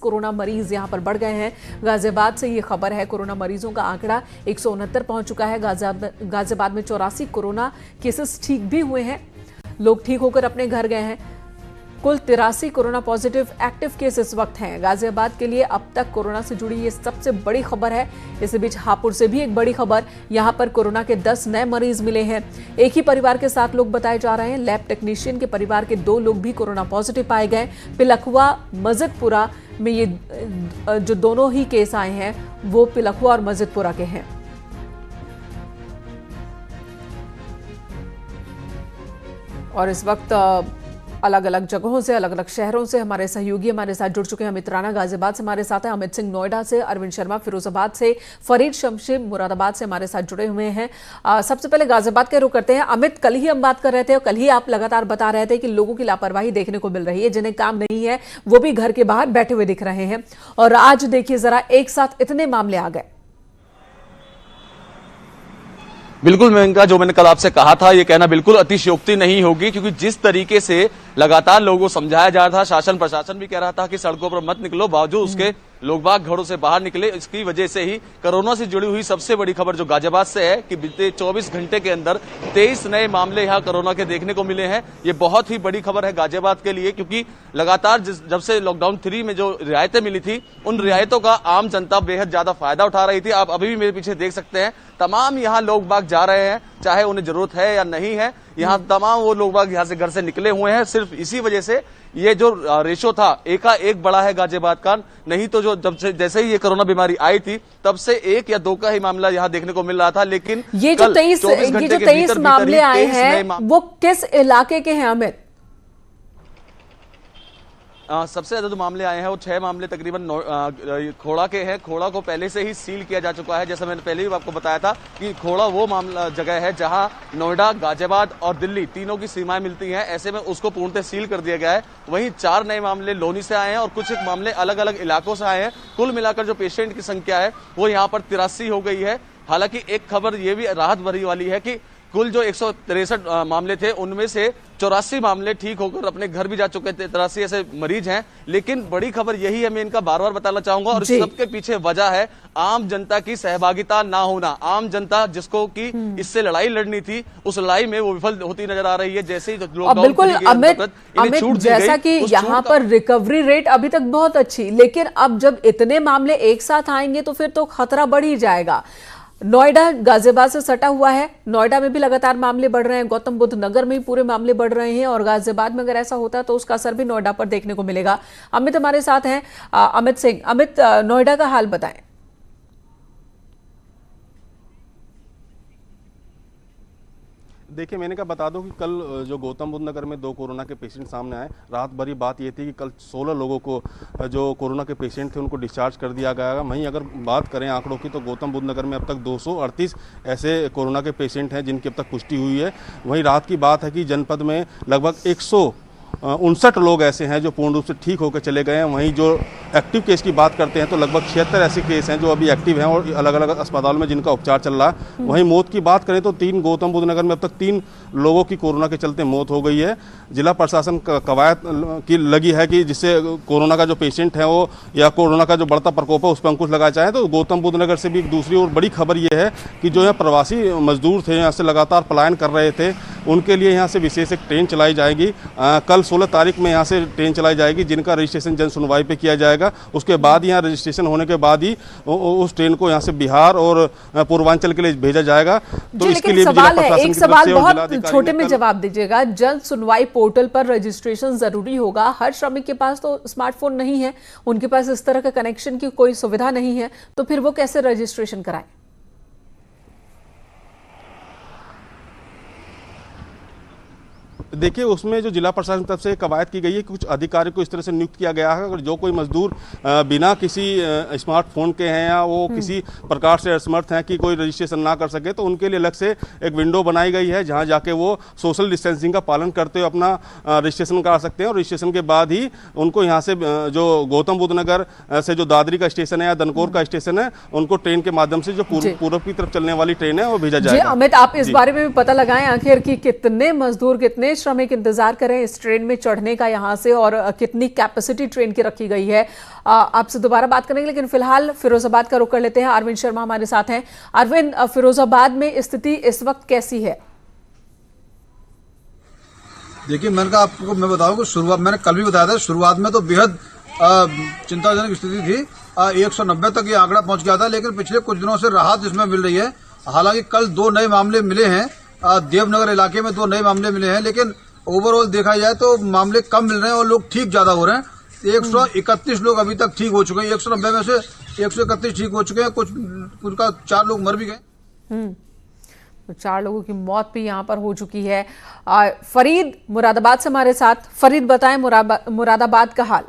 Corona मरीज यहां पर बढ़ गए हैं। गाजियाबाद से ये खबर है, कोरोना मरीजों का आंकड़ा 169 पहुंच चुका है। गाजियाबाद में 84 कोरोना केसेस ठीक भी हुए हैं, लोग ठीक होकर अपने घर गए हैं। कुल 83 कोरोना पॉजिटिव एक्टिव केस इस वक्त हैं। गाजियाबाद के लिए अब तक कोरोना से जुड़ी ये सबसे बड़ी खबर है। इसी बीच हापुड़ से भी एक बड़ी खबर, यहां पर कोरोना के 10 नए मरीज मिले हैं। एक ही परिवार के 7 लोग बताए जा रहे हैं। लैब टेक्नीशियन के परिवार के 2 लोग भी कोरोना पॉजिटिव पाए गए। पिलखुआ मस्जिदपुरा में ये जो दोनों ही केस आए हैं वो पिलखुआ और मस्जिदपुरा के हैं। और इस वक्त अलग अलग जगहों से, अलग अलग शहरों से हमारे सहयोगी हमारे साथ जुड़ चुके हैं। अमित राणा गाजियाबाद से हमारे साथ हैं, अमित सिंह नोएडा से, अरविंद शर्मा फिरोजाबाद से, फरीद शमशेर मुरादाबाद से हमारे साथ जुड़े हुए हैं। सबसे पहले गाजियाबाद का रुख करते हैं। अमित, कल ही हम बात कर रहे थे और कल ही आप लगातार बता रहे थे कि लोगों की लापरवाही देखने को मिल रही है, जिन्हें काम नहीं है वो भी घर के बाहर बैठे हुए दिख रहे हैं। और आज देखिए जरा, एक साथ इतने मामले आ गए। बिल्कुल मेनका, जो मैंने कल आपसे कहा था, ये कहना बिल्कुल अतिशयोक्ति नहीं होगी, क्योंकि जिस तरीके से लगातार लोगों को समझाया जा रहा था, शासन प्रशासन भी कह रहा था कि सड़कों पर मत निकलो, बावजूद उसके लोग बाग घरों से बाहर निकले। इसकी वजह से ही कोरोना से जुड़ी हुई सबसे बड़ी खबर जो गाजियाबाद से है कि बीते 24 घंटे के अंदर 23 नए मामले यहां कोरोना के देखने को मिले हैं। ये बहुत ही बड़ी खबर है गाजियाबाद के लिए, क्योंकि लगातार जब से लॉकडाउन 3 में जो रियायतें मिली थी, उन रियायतों का आम जनता बेहद ज्यादा फायदा उठा रही थी। आप अभी भी मेरे पीछे देख सकते हैं, तमाम यहाँ लोग बाग जा रहे हैं, चाहे उन्हें जरूरत है या नहीं है। यहाँ तमाम वो लोग बाग यहाँ से घर से निकले हुए हैं। सिर्फ इसी वजह से ये जो रेशो था एकाएक बढ़ा है गाजियाबाद का। नहीं तो जो जैसे ही ये कोरोना बीमारी आई थी, तब से 1 या 2 का ही मामला यहाँ देखने को मिल रहा था। लेकिन ये जो 23 मामले आए हैं वो किस इलाके के हैं अमित? सबसे ज्यादा जो मामले आए हैं वो 6 मामले तकरीबन खोड़ा के हैं। खोड़ा को पहले से ही सील किया जा चुका है। जैसा मैंने पहले भी आपको बताया था कि खोड़ा वो मामला जगह है जहां नोएडा, गाजियाबाद और दिल्ली तीनों की सीमाएं मिलती हैं। ऐसे में उसको पूर्णतः सील कर दिया गया है। वहीं 4 नए मामले लोनी से आए हैं और कुछ एक मामले अलग अलग इलाकों से आए हैं। कुल मिलाकर जो पेशेंट की संख्या है वो यहाँ पर 83 हो गई है। हालांकि एक खबर ये भी राहत भरी वाली है कि कुल जो 163 मामले थे, उनमें से 84 मामले ठीक होकर अपने घर भी जा चुके थे। 83 ऐसे मरीज हैं। लेकिन बड़ी खबर यही है, मैं इनका बार बार बताना चाहूंगा, और इस सबके पीछे वजह है आम जनता की सहभागिता ना होना। आम जनता जिसको कि इससे लड़ाई लड़नी थी, उस लड़ाई में वो विफल होती नजर आ रही है। जैसे ही बिल्कुल अमित, जैसा कि यहाँ पर रिकवरी रेट अभी तक बहुत अच्छी, लेकिन अब जब इतने मामले एक साथ आएंगे तो फिर तो खतरा बढ़ ही जाएगा। नोएडा गाजियाबाद से सटा हुआ है, नोएडा में भी लगातार मामले बढ़ रहे हैं, गौतम बुद्ध नगर में भी पूरे मामले बढ़ रहे हैं, और गाजियाबाद में अगर ऐसा होता है तो उसका असर भी नोएडा पर देखने को मिलेगा। अमित हमारे साथ हैं, अमित सिंह। अमित, नोएडा का हाल बताएं। देखिए, मैंने कहा बता दूं कि कल जो गौतम बुद्ध नगर में 2 कोरोना के पेशेंट सामने आए, राहत भरी बात ये थी कि कल 16 लोगों को जो कोरोना के पेशेंट थे उनको डिस्चार्ज कर दिया गया। वहीं अगर बात करें आंकड़ों की तो गौतम बुद्ध नगर में अब तक 238 ऐसे कोरोना के पेशेंट हैं जिनकी अब तक पुष्टि हुई है। वहीं राहत की बात है कि जनपद में लगभग 159 लोग ऐसे हैं जो पूर्ण रूप से ठीक होकर चले गए हैं। वहीं जो एक्टिव केस की बात करते हैं तो लगभग 76 ऐसे केस हैं जो अभी एक्टिव हैं और अलग अलग अस्पतालों में जिनका उपचार चल रहा है। वहीं मौत की बात करें तो 3 गौतम बुद्ध नगर में अब तक 3 लोगों की कोरोना के चलते मौत हो गई है। जिला प्रशासन कवायद की लगी है कि जिससे कोरोना का जो पेशेंट है वो या कोरोना का जो बढ़ता प्रकोप है उस पर अंकुश लगाया जाए। तो गौतम बुद्ध नगर से भी एक दूसरी और बड़ी खबर ये है कि जो यहाँ प्रवासी मजदूर थे, यहाँ से लगातार पलायन कर रहे थे, उनके लिए यहाँ से विशेष एक ट्रेन चलाई जाएगी। कल 16 तारीख में यहाँ से ट्रेन चलाई जाएगी जिनका रजिस्ट्रेशन जन सुनवाई पे किया जाएगा। उसके बाद यहाँ रजिस्ट्रेशन होने के बाद ही उस ट्रेन को यहाँ से बिहार और पूर्वांचल के लिए भेजा जाएगा। तो इसके लिए एक सवाल बहुत छोटे में जवाब दीजिएगा। जन सुनवाई पोर्टल पर रजिस्ट्रेशन जरूरी होगा। हर श्रमिक के पास तो स्मार्टफोन नहीं है, उनके पास इस तरह का कनेक्शन की कोई सुविधा नहीं है, तो फिर वो कैसे रजिस्ट्रेशन कराएं? देखिए, उसमें जो जिला प्रशासन तरफ से कवायद की गई है, कुछ अधिकारी को इस तरह से नियुक्त किया गया है। अगर जो कोई मजदूर बिना किसी स्मार्टफोन के हैं या वो किसी प्रकार से असमर्थ हैं कि कोई रजिस्ट्रेशन ना कर सके, तो उनके लिए अलग से एक विंडो बनाई गई है जहां जाके वो सोशल डिस्टेंसिंग का पालन करते हुए अपना रजिस्ट्रेशन करा सकते हैं। और रजिस्ट्रेशन के बाद ही उनको यहाँ से जो गौतम बुद्ध नगर से जो दादरी का स्टेशन है या दनकोर का स्टेशन है, उनको ट्रेन के माध्यम से जो पूर्व की तरफ चलने वाली ट्रेन है वो भेजा जाएगा। अमित, आप इस बारे में भी पता लगाएं आखिर कि कितने मजदूर, कितने श्रमिक इंतजार कर रहे हैं इस ट्रेन में चढ़ने का यहां से, और कितनी कैपेसिटी ट्रेन की रखी गई है, आपसे दोबारा बात करेंगे। लेकिन फिलहाल फिरोजाबाद का रुख कर लेते हैं। अरविंद शर्मा हमारे साथ हैं। अरविंद, फिरोजाबाद में स्थिति इस वक्त कैसी है? देखिए, मैंने कहा आपको मैं बताऊं कि शुरुआत मैंने कल भी बताया था, शुरुआत में तो बेहद चिंताजनक स्थिति थी। 190 तक ये आंकड़ा पहुंच गया था, लेकिन पिछले कुछ दिनों से राहत इसमें मिल रही है। हालांकि कल 2 नए मामले मिले हैं, देवनगर इलाके में 2 नए मामले मिले हैं, लेकिन ओवरऑल देखा जाए तो मामले कम मिल रहे हैं और लोग ठीक ज्यादा हो रहे हैं। 131 लोग अभी तक ठीक हो चुके हैं। 190 में से 131 ठीक हो चुके हैं, कुछ का 4 लोग मर भी गए। तो 4 लोगों की मौत भी यहां पर हो चुकी है। फरीद मुरादाबाद से हमारे साथ। फरीद, बताएं मुरादाबाद का हाल।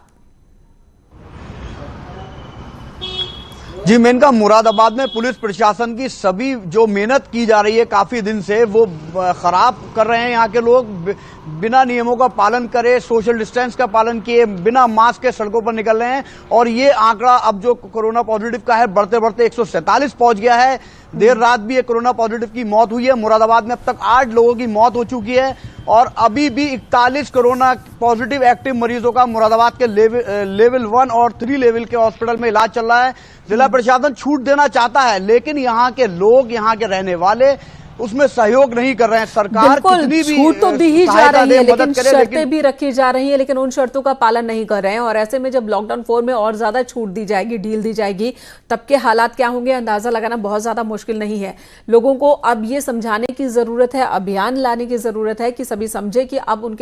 जी मेनका, मुरादाबाद में पुलिस प्रशासन की सभी जो मेहनत की जा रही है काफी दिन से, वो खराब कर रहे हैं। यहाँ के लोग बिना नियमों का पालन करे, सोशल डिस्टेंस का पालन किए, बिना मास्क के सड़कों पर निकल रहे हैं। और ये आंकड़ा अब जो कोरोना पॉजिटिव का है बढ़ते बढ़ते 147 पहुंच गया है। देर रात भी एक कोरोना पॉजिटिव की मौत हुई है। मुरादाबाद में अब तक 8 लोगों की मौत हो चुकी है और अभी भी 41 कोरोना पॉजिटिव एक्टिव मरीजों का मुरादाबाद के लेवल 1 और 3 लेवल के हॉस्पिटल में इलाज चल रहा है। जिला प्रशासन छूट देना चाहता है, लेकिन यहाँ के लोग, यहाँ के रहने वाले उसमें सहयोग नहीं कर रहे हैं। सरकार कितनी भी छूट तो दी ही जा रही है, लेकिन शर्तें भी रखी जा रही है, लेकिन उन शर्तों का पालन नहीं कर रहे हैं। और ऐसे में जब लॉकडाउन 4 में और ज्यादा छूट दी जाएगी, ढील दी जाएगी, तब के हालात क्या होंगे अंदाजा लगाना बहुत ज्यादा मुश्किल नहीं है। लोगों को अब ये समझाने की जरूरत है, अभियान लाने की जरूरत है कि सभी समझे कि अब उनके